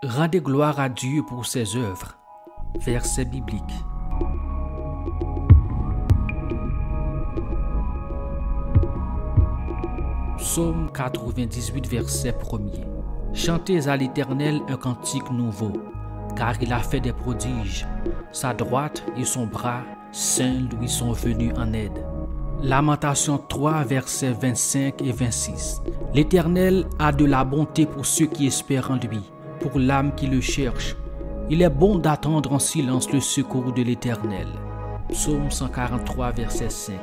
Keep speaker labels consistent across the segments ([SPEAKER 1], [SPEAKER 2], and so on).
[SPEAKER 1] Rendez gloire à Dieu pour ses œuvres. Verset biblique. Psaume 98, verset 1er. Chantez à l'Éternel un cantique nouveau, car il a fait des prodiges. Sa droite et son bras saints lui sont venus en aide. Lamentation 3, versets 25 et 26. L'Éternel a de la bonté pour ceux qui espèrent en lui, pour l'âme qui le cherche. Il est bon d'attendre en silence le secours de l'Éternel. Psaume 143, verset 5.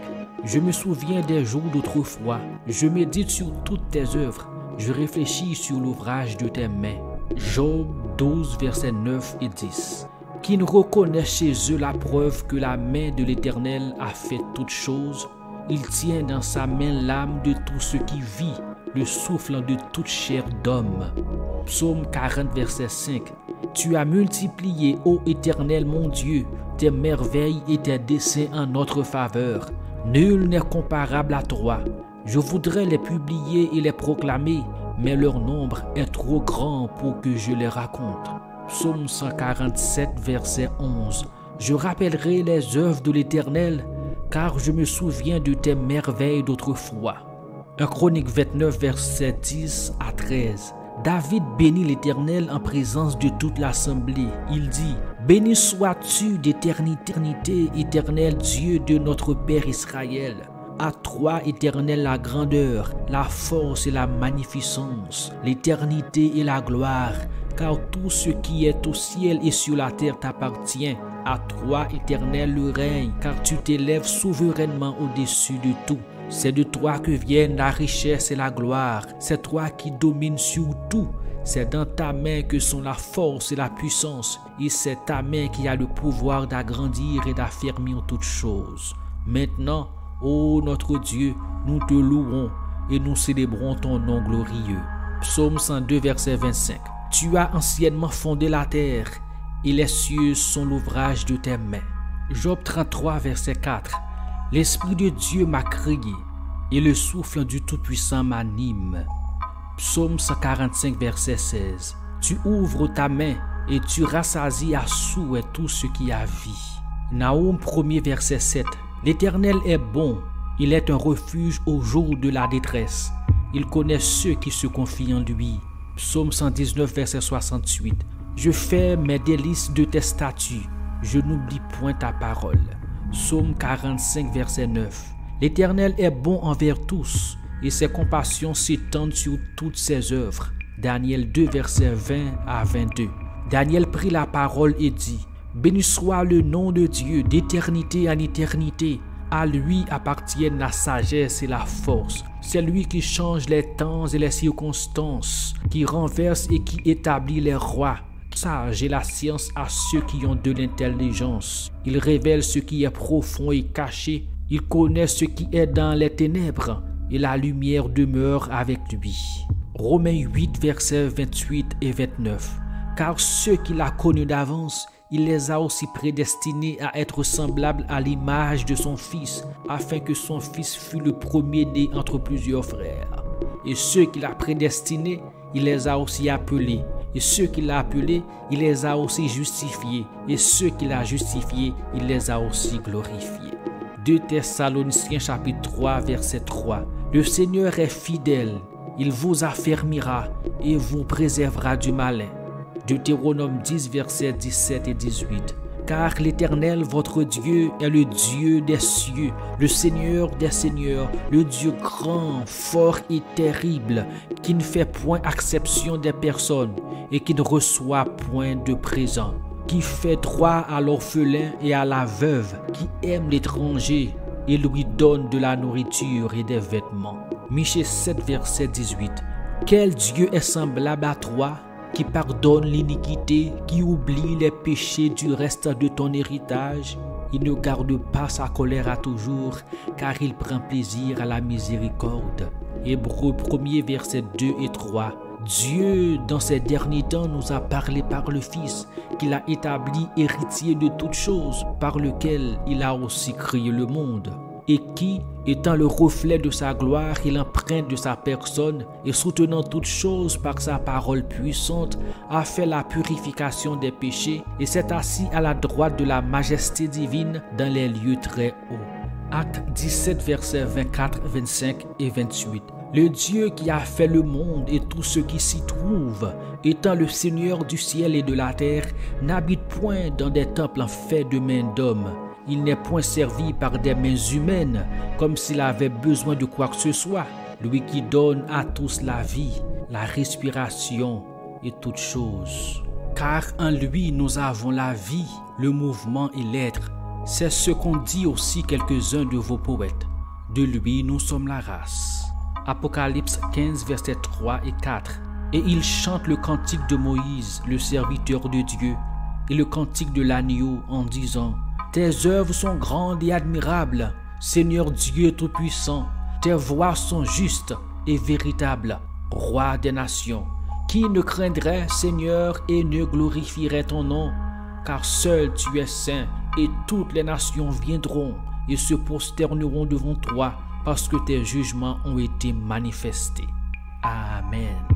[SPEAKER 1] Je me souviens des jours d'autrefois, je médite sur toutes tes œuvres, je réfléchis sur l'ouvrage de tes mains. Job 12, versets 9 et 10. Qui ne reconnaît chez eux la preuve que la main de l'Éternel a fait toutes choses? Il tient dans sa main l'âme de tout ce qui vit, le souffle de toute chair d'homme. Psaume 40, verset 5. Tu as multiplié, ô Éternel mon Dieu, tes merveilles et tes desseins en notre faveur. Nul n'est comparable à toi. Je voudrais les publier et les proclamer, mais leur nombre est trop grand pour que je les raconte. Psaume 147, verset 11. Je rappellerai les œuvres de l'Éternel, car je me souviens de tes merveilles d'autrefois. 1 Chronique 29, verset 10 à 13. David bénit l'Éternel en présence de toute l'assemblée. Il dit: béni sois-tu d'éternité, Éternel Dieu de notre Père Israël. À toi, Éternel, la grandeur, la force et la magnificence, l'éternité et la gloire, car tout ce qui est au ciel et sur la terre t'appartient. À toi, Éternel, le règne, car tu t'élèves souverainement au-dessus de tout. C'est de toi que viennent la richesse et la gloire. C'est toi qui domines sur tout. C'est dans ta main que sont la force et la puissance. Et c'est ta main qui a le pouvoir d'agrandir et d'affermir toutes choses. Maintenant, ô notre Dieu, nous te louons et nous célébrons ton nom glorieux. Psaume 102, verset 25. Tu as anciennement fondé la terre et les cieux sont l'ouvrage de tes mains. Job 33, verset 4. L'Esprit de Dieu m'a créé et le souffle du Tout-Puissant m'anime. Psaume 145, verset 16. Tu ouvres ta main et tu rassasies à souhait tout ce qui a vie. Naoum 1er, verset 7. L'Éternel est bon, il est un refuge au jour de la détresse. Il connaît ceux qui se confient en lui. Psaume 119, verset 68. Je fais mes délices de tes statuts, je n'oublie point ta parole. Psaume 45, verset 9. L'Éternel est bon envers tous, et ses compassions s'étendent sur toutes ses œuvres. Daniel 2, verset 20 à 22. Daniel prit la parole et dit: béni soit le nom de Dieu d'éternité en éternité. À lui appartiennent la sagesse et la force. C'est lui qui change les temps et les circonstances, qui renverse et qui établit les rois. Sage et la science à ceux qui ont de l'intelligence. Il révèle ce qui est profond et caché. Il connaît ce qui est dans les ténèbres et la lumière demeure avec lui. Romains 8, versets 28 et 29. Car ceux qu'il a connus d'avance, il les a aussi prédestinés à être semblables à l'image de son Fils, afin que son Fils fût le premier-né entre plusieurs frères. Et ceux qu'il a prédestinés, il les a aussi appelés. Et ceux qu'il a appelés, il les a aussi justifiés. Et ceux qu'il a justifiés, il les a aussi glorifiés. 2 Thessaloniciens chapitre 3, verset 3. Le Seigneur est fidèle, il vous affermira et vous préservera du malin. Deutéronome 10, versets 17 et 18. Car l'Éternel, votre Dieu, est le Dieu des cieux, le Seigneur des seigneurs, le Dieu grand, fort et terrible, qui ne fait point acception des personnes et qui ne reçoit point de présent, qui fait droit à l'orphelin et à la veuve, qui aime l'étranger et lui donne de la nourriture et des vêtements. Michée 7, verset 18. Quel Dieu est semblable à toi, qui pardonne l'iniquité, qui oublie les péchés du reste de ton héritage? Il ne garde pas sa colère à toujours, car il prend plaisir à la miséricorde. Hébreux 1er, versets 2 et 3. Dieu, dans ces derniers temps, nous a parlé par le Fils, qu'il a établi héritier de toutes choses, par lequel il a aussi créé le monde. et qui, étant le reflet de sa gloire et l'empreinte de sa personne, et soutenant toutes choses par sa parole puissante, a fait la purification des péchés et s'est assis à la droite de la majesté divine dans les lieux très hauts. Actes 17, versets 24, 25 et 28. Le Dieu qui a fait le monde et tout ce qui s'y trouve, étant le Seigneur du ciel et de la terre, n'habite point dans des temples faits de mains d'hommes. Il n'est point servi par des mains humaines, comme s'il avait besoin de quoi que ce soit. Lui qui donne à tous la vie, la respiration et toutes choses. Car en lui nous avons la vie, le mouvement et l'être. C'est ce qu'ont dit aussi quelques-uns de vos poètes. De lui nous sommes la race. Apocalypse 15, versets 3 et 4. Et il chante le cantique de Moïse, le serviteur de Dieu, et le cantique de l'agneau en disant: Tes œuvres sont grandes et admirables, Seigneur Dieu Tout-Puissant. Tes voies sont justes et véritables, Roi des nations. Qui ne craindrait, Seigneur, et ne glorifierait ton nom? Car seul tu es saint, et toutes les nations viendront et se prosterneront devant toi, parce que tes jugements ont été manifestés. Amen.